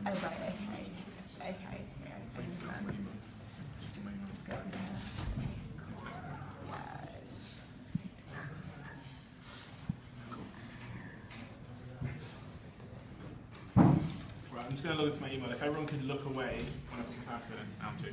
Oh, right, okay. Okay, yeah, I understand. Just go into, okay, cool. Yes. Right, I'm just going to log into my email. If everyone could look away when I put the password in, I'll do.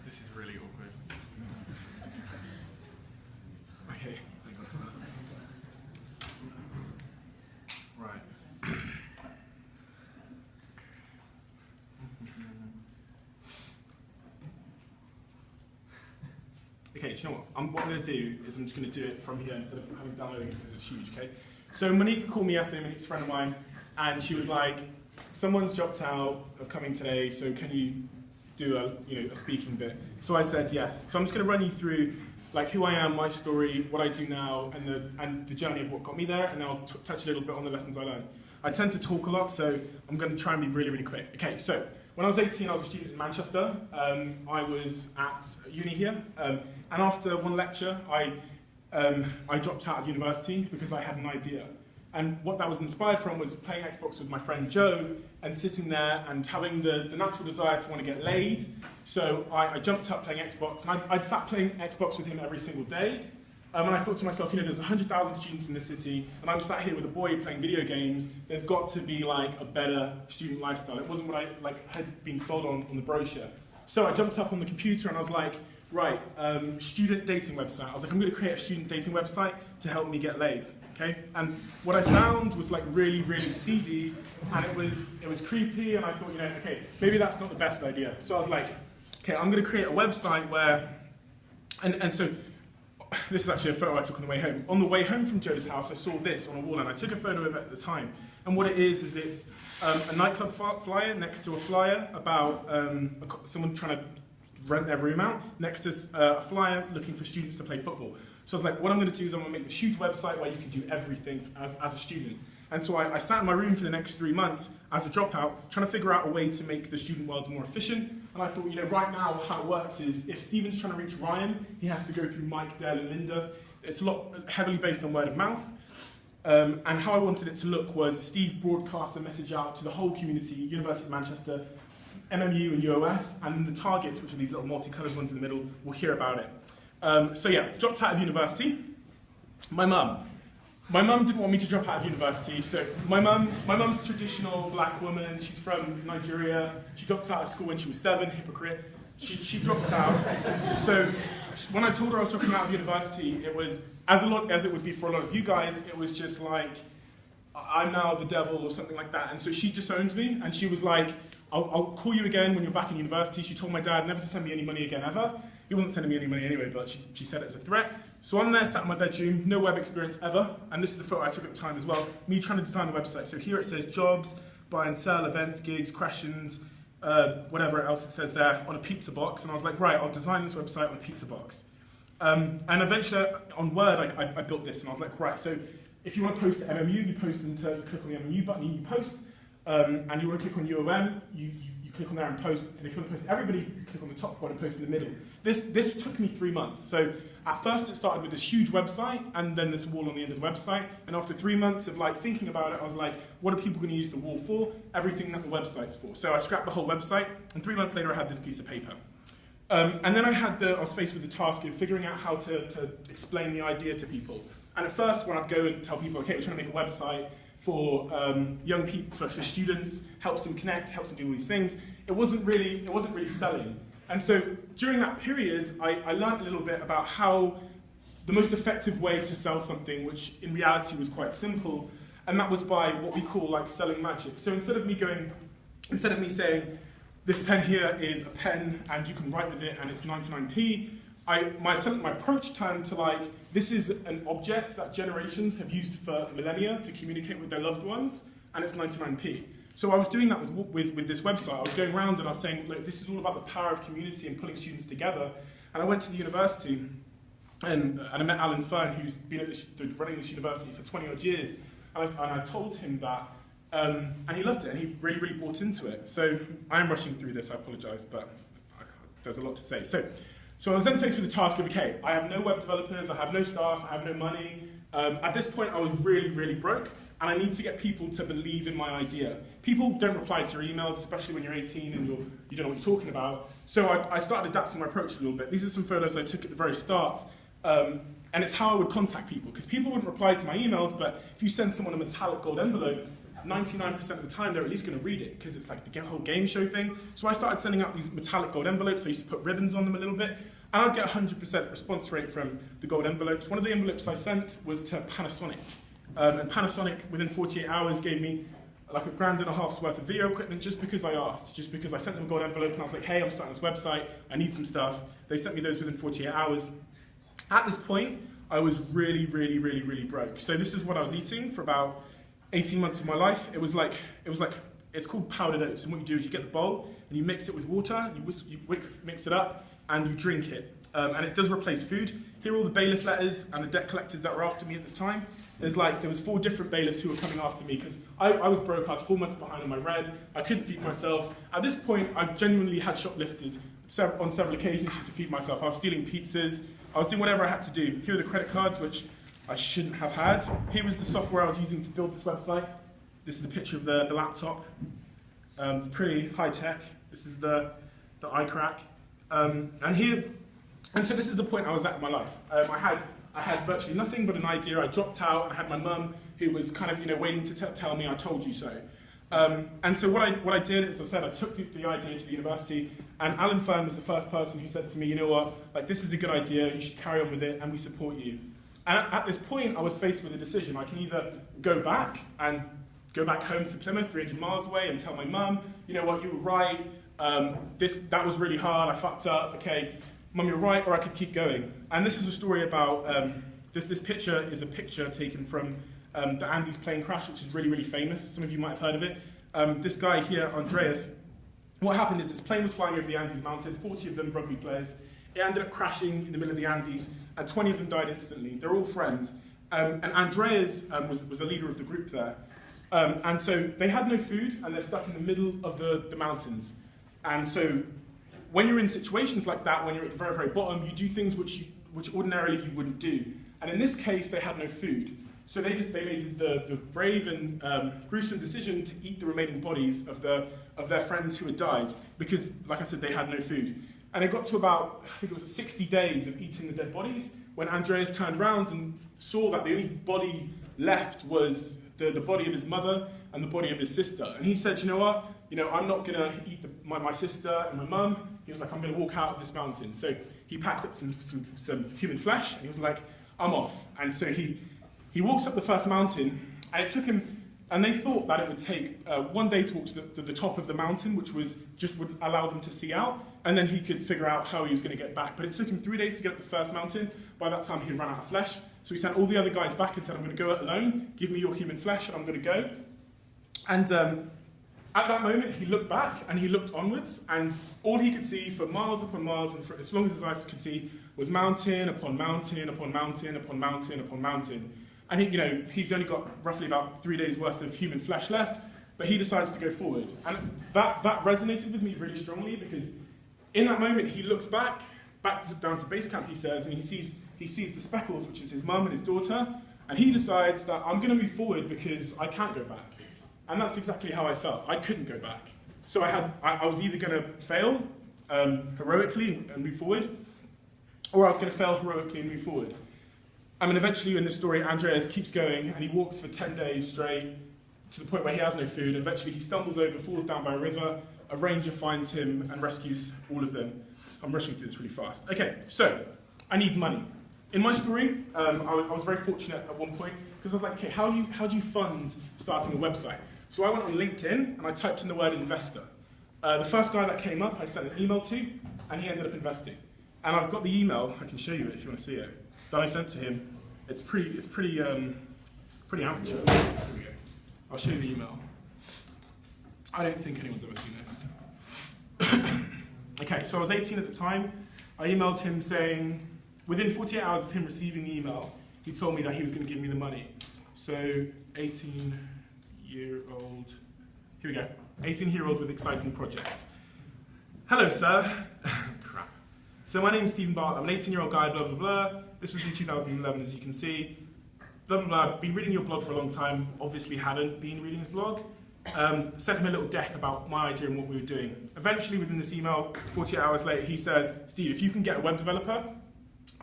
This is really awkward. Okay, thank God for that. Right. Okay, do you know what? What I'm going to do is I'm just going to do it from here instead of having downloading it because it's huge, okay? So Monique called me yesterday, Monique's a friend of mine, and she was like, someone's dropped out of coming today, so can you do a speaking bit? So I said yes. So I'm just going to run you through like who I am, my story, what I do now, and the journey of what got me there, and then I'll touch a little bit on the lessons I learned. I tend to talk a lot, so I'm going to try and be really, really quick. Okay, so when I was 18, I was a student in Manchester. I was at uni here, and after one lecture, I dropped out of university because I had an idea. And what that was inspired from was playing Xbox with my friend Joe and sitting there and having the natural desire to want to get laid. So I jumped up playing Xbox, and I'd sat playing Xbox with him every single day. And I thought to myself, there's 100,000 students in this city, and I'm sat here with a boy playing video games. There's got to be like a better student lifestyle. It wasn't what I had been sold on the brochure. So I jumped up on the computer and I was like, right, student dating website. I was like, I'm going to create a student dating website to help me get laid. Okay? And what I found was like really, really seedy, and it was creepy, and I thought, okay, maybe that's not the best idea. So I was like, okay, I'm going to create a website where, and so this is actually a photo I took on the way home. On the way home from Joe's house, I saw this on a wall, and I took a photo of it at the time. And what it is it's a nightclub flyer next to a flyer about someone trying to rent their room out, next to a flyer looking for students to play football. So I was like, what I'm going to do is I'm going to make this huge website where you can do everything as a student. And so I sat in my room for the next 3 months as a dropout, trying to figure out a way to make the student world more efficient. And I thought, right now how it works is if Stephen's trying to reach Ryan, he has to go through Mike, Dale, and Linda. It's a lot heavily based on word of mouth. And how I wanted it to look was Steve broadcasts a message out to the whole community, University of Manchester, MMU and UOS, and then the targets, which are these little multicoloured ones in the middle, will hear about it. So yeah, dropped out of university. My mum didn't want me to drop out of university, so my mum's a traditional black woman. She's from Nigeria. She dropped out of school when she was 7, hypocrite. She dropped out. So when I told her I was dropping out of university, it was, as it would be for a lot of you guys, it was just like, I'm now the devil or something like that. And so she disowned me, and she was like, I'll call you again when you're back in university. She told my dad never to send me any money again ever. He wasn't sending me any money anyway, but she said it as a threat. So I'm there, sat in my bedroom, no web experience ever, and this is the photo I took at the time as well, me trying to design the website. So here it says jobs, buy and sell, events, gigs, questions, whatever else it says there, on a pizza box. And I was like, right, I'll design this website on a pizza box. And eventually, on Word, I built this, and I was like, right, so if you want to post to MMU, you click on the MMU button and you post, and you want to click on UOM, you click on there and post, and if you want to post to everybody, you click on the top one and post in the middle. This took me 3 months. So at first it started with this huge website, and then this wall on the end of the website, and after 3 months of thinking about it, I was like, what are people going to use the wall for? Everything that the website's for. So I scrapped the whole website, and 3 months later I had this piece of paper. And then I was faced with the task of figuring out how to explain the idea to people. And at first, when I'd go and tell people, okay, we're trying to make a website for young people, for students, helps them connect, helps them do all these things, it wasn't really selling. And so during that period, I learned a little bit about how the most effective way to sell something, which in reality was quite simple, and that was by what we call selling magic. So instead of me saying, this pen here is a pen and you can write with it and it's 99p, my approach turned to this is an object that generations have used for millennia to communicate with their loved ones, and it's 99p. So I was doing that with this website. I was going around and I was saying, look, this is all about the power of community and pulling students together. And I went to the university and I met Alan Fern, who's been running this university for 20 odd years. And I told him that, and he loved it, and he really, really bought into it. So I am rushing through this, I apologize, but there's a lot to say. So I was then faced with the task of, okay, I have no web developers, I have no staff, I have no money. At this point, I was really, really broke, and I need to get people to believe in my idea. People don't reply to your emails, especially when you're 18 and you don't know what you're talking about. So I started adapting my approach a little bit. These are some photos I took at the very start, and it's how I would contact people, because people wouldn't reply to my emails, but if you send someone a metallic gold envelope, 99% of the time they're at least going to read it, because it's like the whole game show thing. So I started sending out these metallic gold envelopes. I used to put ribbons on them a little bit, and I'd get 100% response rate from the gold envelopes. One of the envelopes I sent was to Panasonic, and Panasonic within 48 hours gave me like $1,500 worth of video equipment just because I asked, just because I sent them a gold envelope and I was like, hey, I'm starting this website, I need some stuff. They sent me those within 48 hours. At this point, I was really, really, really, really broke. So this is what I was eating for about 18 months of my life. It's called powdered oats, and what you do is you get the bowl and you mix it with water, you mix it up, and you drink it. And it does replace food. Here are all the bailiff letters and the debt collectors that were after me at this time. There was 4 different bailiffs who were coming after me because I was broke, I was 4 months behind on my rent, I couldn't feed myself. At this point, I genuinely had shoplifted on several occasions to feed myself. I was stealing pizzas, I was doing whatever I had to do. Here are the credit cards, which I shouldn't have had. Here was the software I was using to build this website. This is a picture of the laptop. It's pretty high tech. This is the iCrack. And so this is the point I was at in my life. I had virtually nothing but an idea. I dropped out. I had my mum, who was kind of waiting to tell me I told you so. And so what I did, as I said, I took the idea to the university, and Alan Fern was the first person who said to me, you know what, like this is a good idea, you should carry on with it, and we support you. And at this point, I was faced with a decision. I can either go back home to Plymouth, 300 miles away, and tell my mum, you know what, you were right, that was really hard, I fucked up, okay, Mum, you're right, or I could keep going. And this is a story about, this picture is a picture taken from the Andes plane crash, which is really, really famous. Some of you might have heard of it. This guy here, Andreas, what happened is this plane was flying over the Andes mountain, 40 of them rugby players. It ended up crashing in the middle of the Andes, and 20 of them died instantly. They're all friends. And Andreas was the leader of the group there. And so they had no food, and they're stuck in the middle of the mountains. And so when you're in situations like that, when you're at the very, very bottom, you do things which ordinarily you wouldn't do. And in this case, they had no food. So they made the brave and gruesome decision to eat the remaining bodies of their friends who had died, because, like I said, they had no food. And it got to about, I think it was 60 days of eating the dead bodies, when Andreas turned around and saw that the only body left was the body of his mother and the body of his sister. And he said, you know what? I'm not going to eat my sister and my mum. He was like, I'm going to walk out of this mountain. So he packed up some human flesh, and he was like, I'm off. And so he walks up the first mountain, and it took him, and they thought that it would take 1 day to walk to the top of the mountain, which would allow them to see out, and then he could figure out how he was going to get back. But it took him 3 days to get up the first mountain. By that time, he'd run out of flesh. So he sent all the other guys back and said, I'm going to go it alone, give me your human flesh, and I'm going to go. And at that moment, he looked back and he looked onwards, and all he could see for miles upon miles, and for as long as his eyes could see, was mountain upon mountain upon mountain upon mountain upon mountain. And he's only got roughly about 3 days worth of human flesh left, but he decides to go forward. And that resonated with me really strongly, because in that moment he looks back down to base camp, he says, and he sees the speckles, which is his mum and his daughter, and he decides that I'm going to move forward because I can't go back. And that's exactly how I felt. I couldn't go back. So I was either going to fail heroically and move forward, or I was going to fail heroically and move forward. I mean, eventually in this story, Andreas keeps going, and he walks for 10 days straight to the point where he has no food. And eventually he stumbles over, falls down by a river. A ranger finds him and rescues all of them. I'm rushing through this really fast. Okay, so I need money. In my story, I was very fortunate at one point, because I was like, okay, how do you fund starting a website? So I went on LinkedIn and I typed in the word investor. The first guy that came up, I sent an email to, and he ended up investing. And I've got the email, I can show you it if you want to see it, that I sent to him. It's pretty amateur. Here we go. I'll show you the email. I don't think anyone's ever seen this. Okay, so I was 18 at the time. I emailed him saying, within 48 hours of him receiving the email, he told me that he was going to give me the money. So 18-year-old, here we go, 18-year-old with exciting project. Hello, sir. Crap. So my name's Stephen Bartlett, I'm an 18-year-old guy, blah, blah, blah. This was in 2011, as you can see. Blah, blah, blah. I've been reading your blog for a long time, obviously hadn't been reading his blog. Sent him a little deck about my idea and what we were doing. Eventually, within this email, 48 hours later, he says, Steve, if you can get a web developer,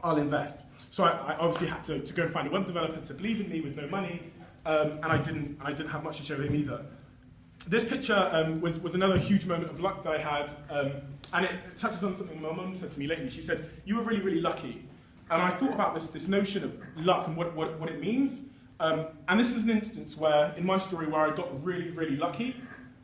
I'll invest. So I obviously had to go and find a web developer to believe in me with no money, and I didn't have much to show him either. This picture was another huge moment of luck that I had, and it touches on something my mum said to me lately. She said, you were really, really lucky. And I thought about this notion of luck and what it means. And this is an instance where, in my story, where I got really, really lucky.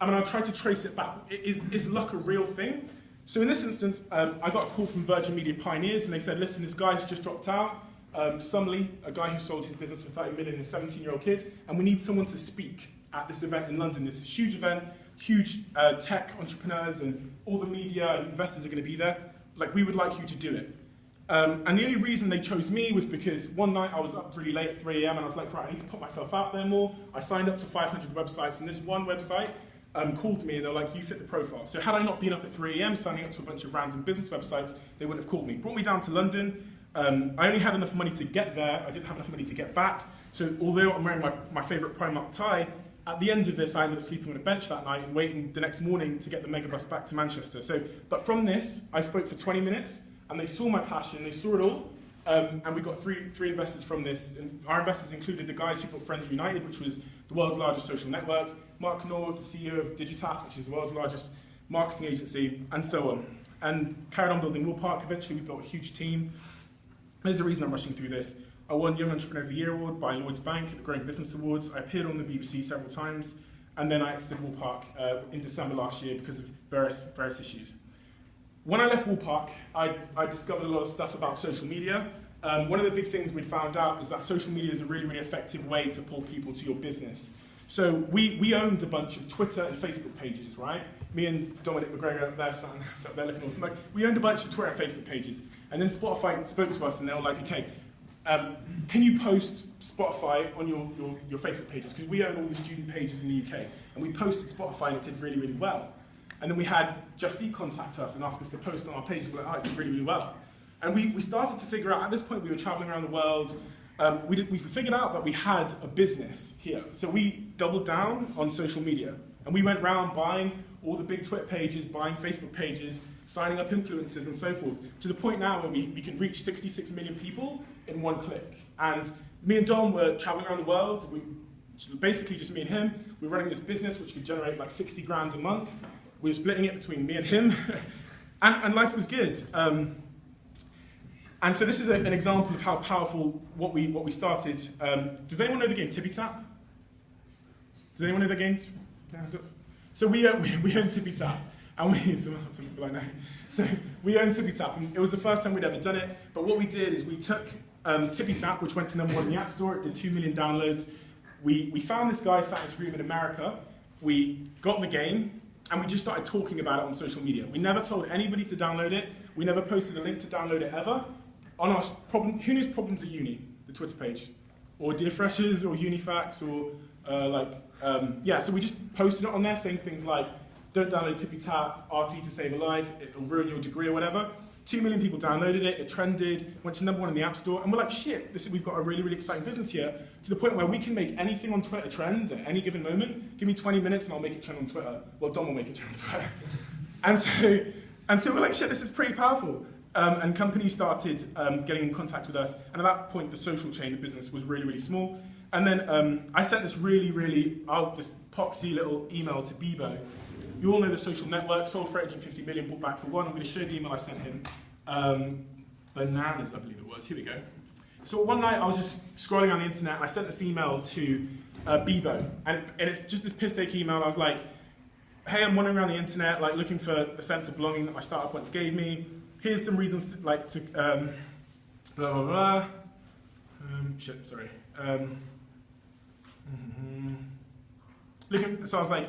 I mean, I tried to trace it back. Is luck a real thing? So in this instance, I got a call from Virgin Media Pioneers, and they said, listen, this guy's just dropped out. Sumley, a guy who sold his business for 30 million, a 17-year-old kid, and we need someone to speak at this event in London. This is a huge event, huge tech entrepreneurs and all the media and investors are going to be there. Like, we would like you to do it. And the only reason they chose me was because one night I was up really late at 3 AM and I was like, right, I need to put myself out there more. I signed up to 500 websites, and this one website called me and they're like, you fit the profile. So had I not been up at 3 AM signing up to a bunch of random business websites, they wouldn't have called me. Brought me down to London. I only had enough money to get there. I didn't have enough money to get back. So although I'm wearing my favorite Primark tie, at the end of this, I ended up sleeping on a bench that night and waiting the next morning to get the megabus back to Manchester. But from this, I spoke for 20 minutes, and they saw my passion, they saw it all, and we got three investors from this. And our investors included the guys who built Friends United, which was the world's largest social network, Mark Nord, the CEO of Digitas, which is the world's largest marketing agency, and so on. And carried on building Wool Park. Eventually, we built a huge team. There's a reason I'm rushing through this. I won Young Entrepreneur of the Year Award by Lloyds Bank at the Growing Business Awards. I appeared on the BBC several times, and then I exited Wool Park in December last year because of various issues. When I left Wool Park, I discovered a lot of stuff about social media. One of the big things we'd found out is that social media is a really, really effective way to pull people to your business. So we owned a bunch of Twitter and Facebook pages, right? Me and Dominic McGregor up there, sat there looking awesome. Like, we owned a bunch of Twitter and Facebook pages. And then Spotify spoke to us and they were like, okay, can you post Spotify on your Facebook pages? Because we own all the student pages in the UK. And we posted Spotify and it did really, really well. And then we had Just Eat contact us and ask us to post on our pages. We're like, oh, it did really, really well. And we started to figure out, at this point we were traveling around the world, we figured out that we had a business here. So we doubled down on social media. And we went around buying all the big Twitter pages, buying Facebook pages, signing up influencers and so forth, to the point now where we can reach 66 million people in one click. And me and Dom were traveling around the world. Basically just me and him. We were running this business which could generate like 60 grand a month. We were splitting it between me and him. and life was good. And so this is an example of how powerful what we started. Does anyone know the game Tippy Tap? Does anyone know the game? So we own Tippy Tap. And some people I know. So we own Tippy Tap, and it was the first time we'd ever done it. But what we did is we took Tippy Tap, which went to #1 in the App Store. It did 2 million downloads. We found this guy sat in his room in America. We got the game, and we just started talking about it on social media. We never told anybody to download it. We never posted a link to download it ever. On our Who Knows Problems at Uni, the Twitter page, or Dear Freshers, or Unifax, or so we just posted it on there saying things like, don't download Tippy Tap, RT to save a life, it'll ruin your degree or whatever. 2 million people downloaded it, it trended, went to #1 in the App Store, and we're like, shit, we've got a really, really exciting business here, to the point where we can make anything on Twitter trend at any given moment. Give me 20 minutes and I'll make it trend on Twitter. Well, Dom will make it trend on Twitter. and so we're like, shit, this is pretty powerful. And companies started getting in contact with us, and at that point, the social chain of business was really, really small. And then I sent this this poxy little email to Bebo. You all know the social network, sold for 850 million, bought back for 1. I'm going to show the email I sent him. Bananas, I believe it was. Here we go. So one night I was just scrolling on the internet, and I sent this email to Bebo. And it's just this piss-take email. I was like, hey, I'm wandering around the internet, like looking for a sense of belonging that my startup once gave me. Here's some reasons to, blah, blah, blah. So I was like,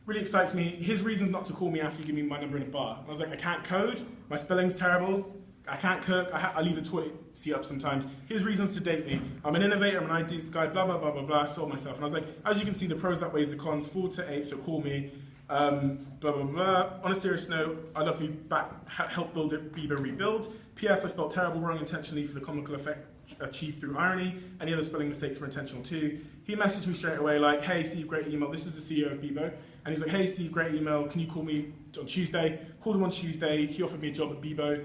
really excites me. Here's reasons not to call me after you give me my number in a bar. And I was like, I can't code, my spelling's terrible, I can't cook, I leave the toilet seat up sometimes. Here's reasons to date me. I'm an innovator, I'm an ideas guy, blah, blah, blah, blah, blah. I sold myself. And I was like, as you can see, the pros outweighs the cons, 4 to 8, so call me. Blah, blah, blah. On a serious note, I'd love to be back, help build it, Bebo rebuild. P.S. I spelled terrible wrong intentionally for the comical effect achieved through irony. Any other spelling mistakes were intentional too. He messaged me straight away like, hey Steve, great email. This is the CEO of Bebo. And he was like, hey Steve, great email. Can you call me on Tuesday? Called him on Tuesday. He offered me a job at Bebo.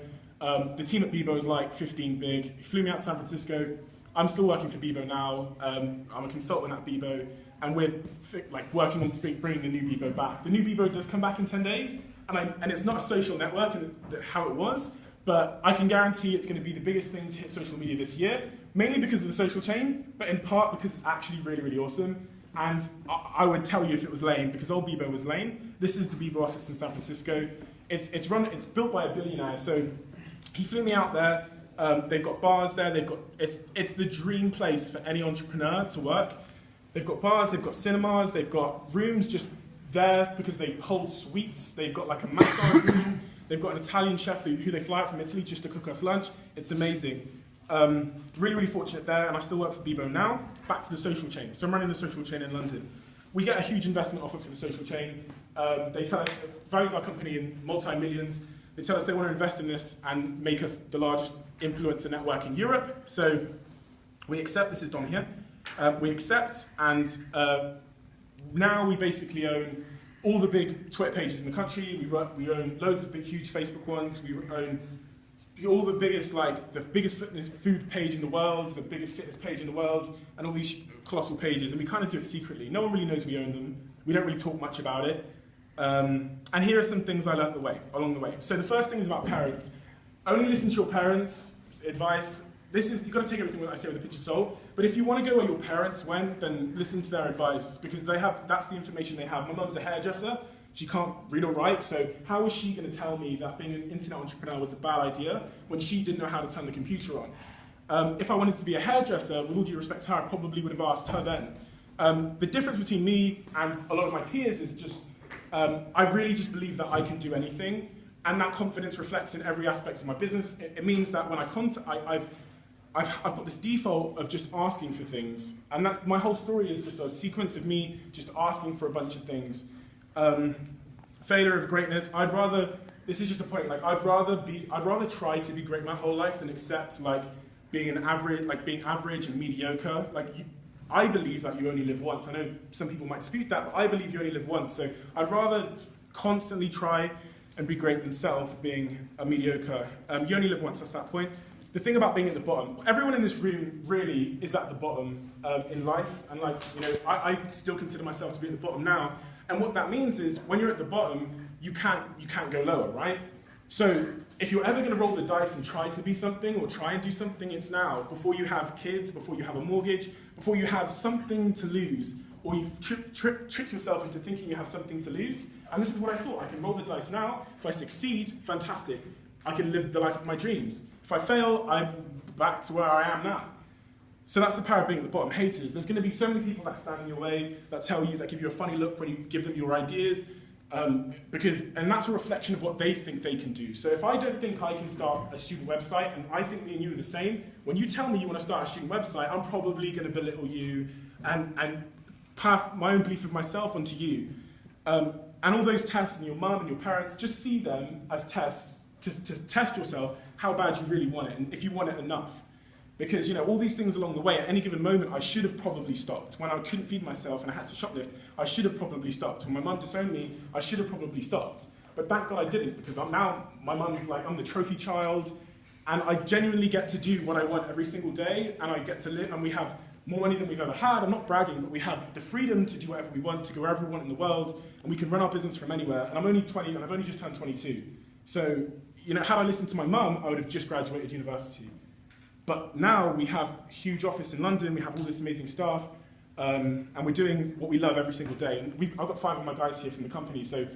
The team at Bebo is like 15 big. He flew me out to San Francisco. I'm still working for Bebo now. I'm a consultant at Bebo. And we're like working on bringing the new Bebo back. The new Bebo does come back in 10 days. And it's not a social network how it was. But I can guarantee it's going to be the biggest thing to hit social media this year, mainly because of the social chain, but in part because it's actually really, really awesome. And I would tell you if it was lame, because old Bebo was lame. This is the Bebo office in San Francisco. It's built by a billionaire, so he flew me out there. They've got bars there. It's the dream place for any entrepreneur to work. They've got bars, they've got cinemas, they've got rooms just there because they hold suites. They've got like a massage room. They've got an Italian chef who they fly out from Italy just to cook us lunch. It's amazing. Really, really fortunate there, and I still work for Bebo now. Back to the social chain. So I'm running the social chain in London. We get a huge investment offer for the social chain. They tell us, values our company in multi-millions. They tell us they want to invest in this and make us the largest influencer network in Europe. So we accept, this is Dom here. We accept, and now we basically own all the big Twitter pages in the country. We own loads of big, huge Facebook ones. We own all the biggest, fitness food page in the world, the biggest fitness page in the world, and all these colossal pages. And we kind of do it secretly. No one really knows we own them. We don't really talk much about it. And here are some things I learned along the way. So the first thing is about parents. Only listen to your parents' advice. You've got to take everything I say with a pinch of salt. But if you want to go where your parents went, then listen to their advice, because that's the information they have. My mum's a hairdresser. She can't read or write, so how was she going to tell me that being an internet entrepreneur was a bad idea when she didn't know how to turn the computer on? If I wanted to be a hairdresser, with all due respect to her, I probably would have asked her then. The difference between me and a lot of my peers is just, I really just believe that I can do anything, and that confidence reflects in every aspect of my business. It means that when I've got this default of just asking for things, and that's my whole story is just a sequence of me just asking for a bunch of things. Failure of greatness. This is just a point. Like I'd rather try to be great my whole life than accept being average and mediocre. I believe that you only live once. I know some people might dispute that, but I believe you only live once. So I'd rather constantly try and be great than settle for being a mediocre. You only live once. That's that point. The thing about being at the bottom, everyone in this room really is at the bottom in life, and I still consider myself to be at the bottom now. And what that means is, when you're at the bottom, you can't go lower, right? So if you're ever going to roll the dice and try to be something or try and do something, it's now, before you have kids, before you have a mortgage, before you have something to lose, or you trick yourself into thinking you have something to lose. And this is what I thought. I can roll the dice now. If I succeed, fantastic. I can live the life of my dreams. If I fail, I'm back to where I am now. So that's the power of being at the bottom. Haters. There's going to be so many people that stand in your way, that give you a funny look when you give them your ideas, and that's a reflection of what they think they can do. So if I don't think I can start a student website, and I think me and you are the same, when you tell me you want to start a student website, I'm probably going to belittle you and pass my own belief of myself onto you. And all those tests, and your mum and your parents, just see them as tests to test yourself how bad you really want it, and if you want it enough. Because all these things along the way, at any given moment, I should have probably stopped. When I couldn't feed myself and I had to shoplift, I should have probably stopped. When my mum disowned me, I should have probably stopped. But thank God I didn't, because my mum's like, I'm the trophy child, and I genuinely get to do what I want every single day, and I get to live, and we have more money than we've ever had. I'm not bragging, but we have the freedom to do whatever we want, to go wherever we want in the world, and we can run our business from anywhere. And I'm only 20, and I've only just turned 22. So, had I listened to my mum, I would have just graduated university. But now we have a huge office in London, we have all this amazing staff, and we're doing what we love every single day. And I've got 5 of my guys here from the company, so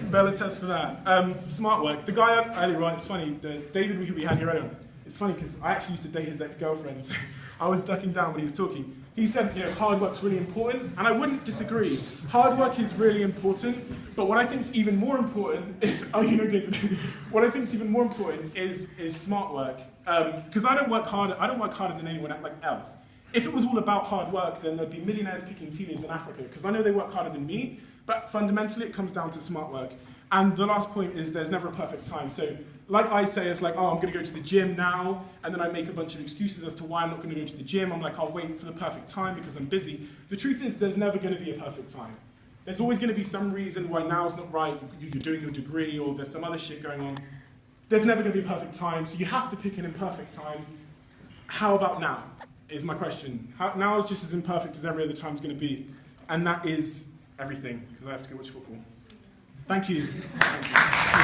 Bella test for that. Smart work. The guy earlier on, it's funny, David who we had here earlier, it's funny because I actually used to date his ex-girlfriend, so I was ducking down when he was talking. He said, hard work's really important, and I wouldn't disagree. Hard work is really important, but what I think is even more important is, David, what I think is even more important is smart work. Because I don't work harder than anyone else. If it was all about hard work, then there'd be millionaires picking tea leaves in Africa, because I know they work harder than me, but fundamentally it comes down to smart work. And the last point is there's never a perfect time. So like I say, it's like, oh, I'm going to go to the gym now, and then I make a bunch of excuses as to why I'm not going to go to the gym. I'm like, I'll wait for the perfect time because I'm busy. The truth is there's never going to be a perfect time. There's always going to be some reason why now's not right. You're doing your degree or there's some other shit going on. There's never going to be a perfect time, so you have to pick an imperfect time. How about now, is my question. Now is just as imperfect as every other time's going to be. And that is everything, because I have to go watch football. Thank you. Thank you.